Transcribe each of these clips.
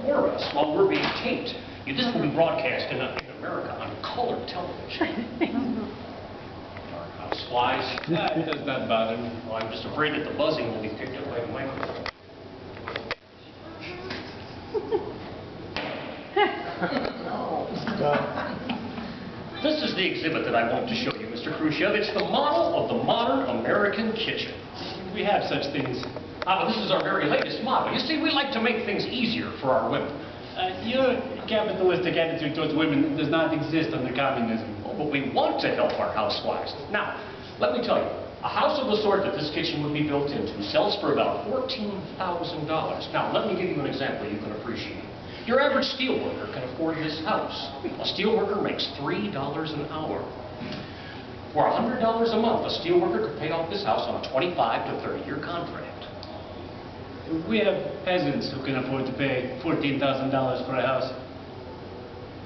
for us while we're being taped. This will be broadcast in America on colored television. Our house flies. It does not bother me. Well, I'm just afraid that the buzzing will be picked up by the microphone. This is the exhibit that I want to show you, Mr. Khruschev. It's the model of the modern American kitchen. We have such things. This is our very latest model. You see, we like to make things easier for our women. Your capitalistic attitude towards women does not exist under communism. Oh, but we want to help our housewives. Now, let me tell you, a house of the sort that this kitchen would be built into sells for about $14,000. Now, let me give you an example you can appreciate. Your average steelworker can afford this house. A steelworker makes $3 an hour. For $100 a month, a steelworker could pay off this house on a 25 to 30-year contract. We have peasants who can afford to pay $14,000 for a house.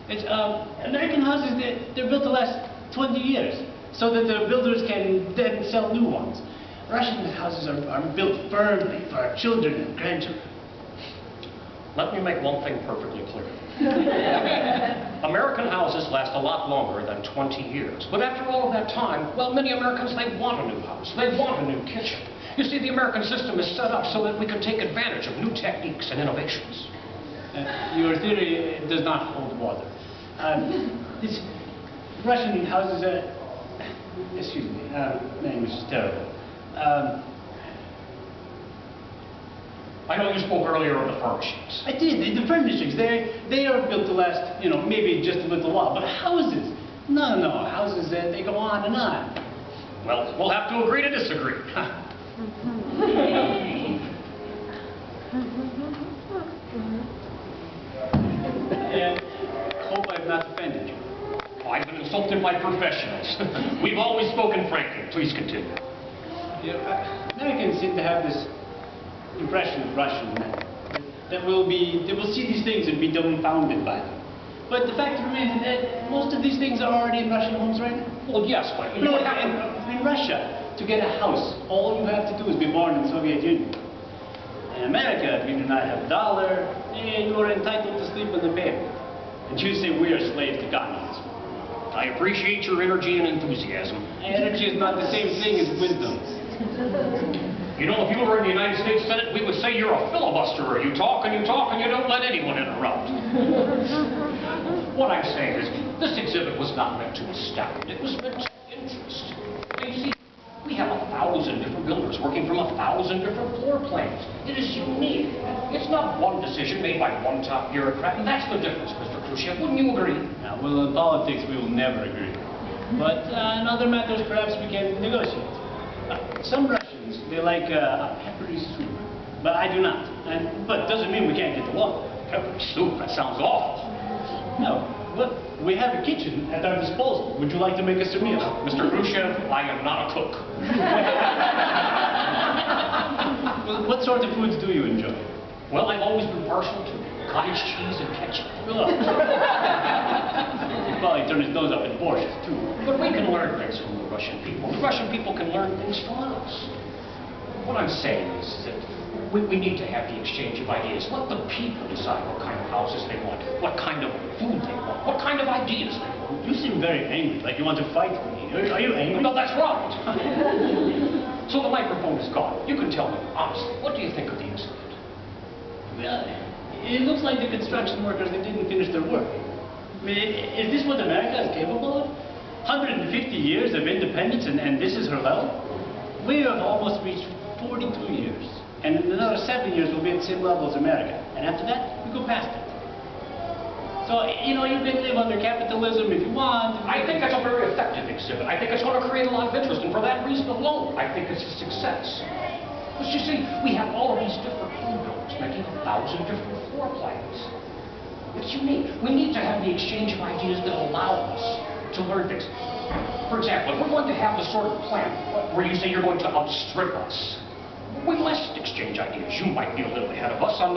It's, American houses, they're built to last 20 years, so that the builders can then sell new ones. Russian houses are built firmly for our children and grandchildren. Let me make one thing perfectly clear. American houses last a lot longer than 20 years. But after all of that time, well, many Americans, they want a new house. They want a new kitchen. You see, the American system is set up so that we can take advantage of new techniques and innovations. Your theory does not hold water. These Russian houses excuse me, my English is terrible. I know you spoke earlier of the furnishings. I did. The furnishings, they are built to last, you know, maybe just a little while. But houses, no, houses, they go on and on. Well, we'll have to agree to disagree. Hope I've not offended you. I've been insulted by professionals. We've always spoken frankly. Please continue. Americans seem to have this impression of Russian men that they will see these things and be dumbfounded by them. But the fact remains that most of these things are already in Russian homes right now. Well, yes, but in Russia, to get a house, all you have to do is be born in the Soviet Union. In America, if you do not have a dollar, you are entitled to sleep on the pavement. And you say we are slaves to communism. I appreciate your energy and enthusiasm. Energy is not the same thing as wisdom. You know, if you were in the United States Senate, we would say you're a filibusterer. You talk and you talk and you don't let anyone interrupt. What I'm saying is, this exhibit was not meant to astound. It was meant to interest. And you see, we have 1,000 different builders working from 1,000 different floor plans. It is unique. It's not one decision made by one top bureaucrat, and that's the difference, Mr. Khruschev. Wouldn't you agree? Now, well, in politics, we will never agree. But in other matters, perhaps we can negotiate. Some Russians, they like a peppery soup, but I do not. But it doesn't mean we can't get along. Peppery soup? That sounds awful. No, but we have a kitchen at our disposal. Would you like to make us a meal? Mr. Khruschev, I am not a cook. Well, what sort of foods do you enjoy? Well, I've always been partial to cottage cheese and ketchup. He probably turned his nose up at borscht, too. But we can learn things from the Russian people. The Russian people can learn things from us. What I'm saying is that we need to have the exchange of ideas. Let the people decide what kind of houses they want, what kind of food they want, what kind of ideas they want. You seem very angry, like you want to fight me. Are you angry? No, that's right. So the microphone is gone. You can tell me, honestly, what do you think of the exhibit? Well, it looks like the construction workers that didn't finish their work. I mean, is this what America is capable of? 150 years of independence and this is her level? We have almost reached 42 years. And in another 7 years we'll be at the same level as America. And after that, we go past it. So, you know, you can live under capitalism if you want. I think that's a very effective exhibit. I think it's going to create a lot of interest. And for that reason alone, I think it's a success. But you see, we have all of these different home builders making 1,000 different floor plans. It's unique. We need to have the exchange of ideas that allow us to learn things. For example, if we're going to have the sort of plan where you say you're going to outstrip us, we must exchange ideas. You might be a little ahead of us on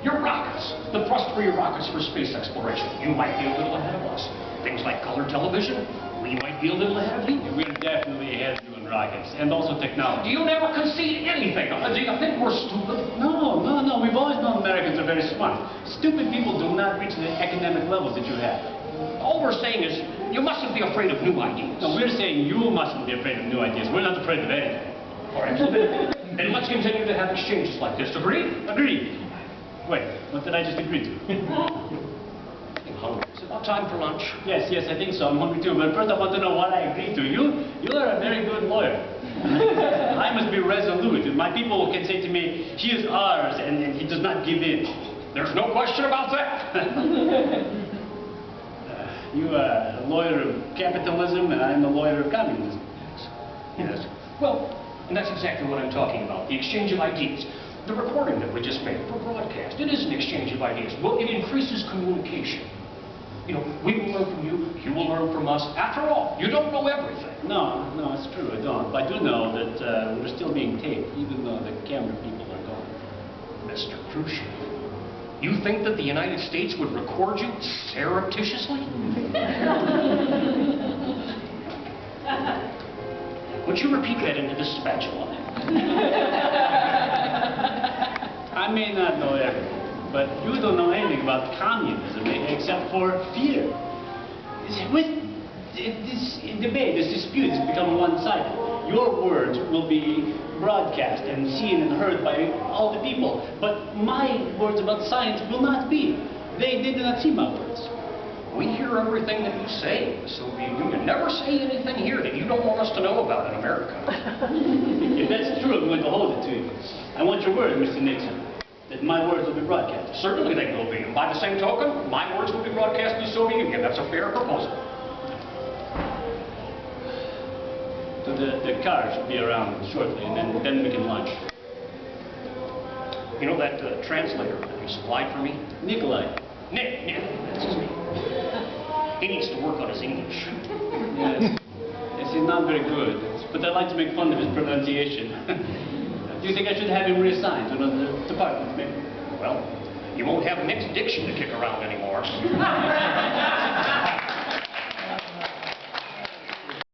your rockets, the thrust for your rockets for space exploration. You might be a little ahead of us. Things like color television, we might be a little ahead of you. We're definitely ahead of you in rockets, and also technology. You never concede anything. Do you think we're stupid? No. We've always known Americans are very smart. Stupid people do not reach the academic levels that you have. All we're saying is, you mustn't be afraid of new ideas. No, we're saying you mustn't be afraid of new ideas. We're not afraid of anything. All right, then let's continue to have exchanges like this. Agreed? Agreed. Wait, what did I just agree to? I'm hungry. Is it about time for lunch? Yes, I think so. I'm hungry too. But first I want to know what I agreed to. You are a very good lawyer. I must be resolute. My people can say to me, he is ours, and he does not give in. There's no question about that. You are a lawyer of capitalism, and I'm a lawyer of communism. Yes. Well, and that's exactly what I'm talking about, the exchange of ideas. The recording that we just made for broadcast, it is an exchange of ideas. Well, it increases communication. You know, we will learn from you, you will learn from us. After all, you don't know everything. No, it's true, I don't. But I do know that we're still being taped, even though the camera people are gone. Mr. Khruschev, you think that the United States would record you surreptitiously? Would you repeat that into the spatula? I may not know everything, but you don't know anything about communism except for fear. With this debate, this dispute has become one-sided. Your words will be broadcast and seen and heard by all the people, but my words about science will not be. They did not see my words. We hear everything that you say in the Soviet Union. Never say anything here that you don't want us to know about in America. If that's true, I'm going to hold it to you. I want your word, Mr. Nixon, that my words will be broadcast. Certainly they will be. And by the same token, my words will be broadcast in the Soviet Union. That's a fair proposal. So the car should be around shortly, and then we can lunch. You know that translator that you supplied for me? Nikolai. Nick, that's his name. He needs to work on his English. Yes, he's not very good, but I like to make fun of his pronunciation. Do you think I should have him reassigned to another department, maybe? Well, you won't have Nick's diction to kick around anymore.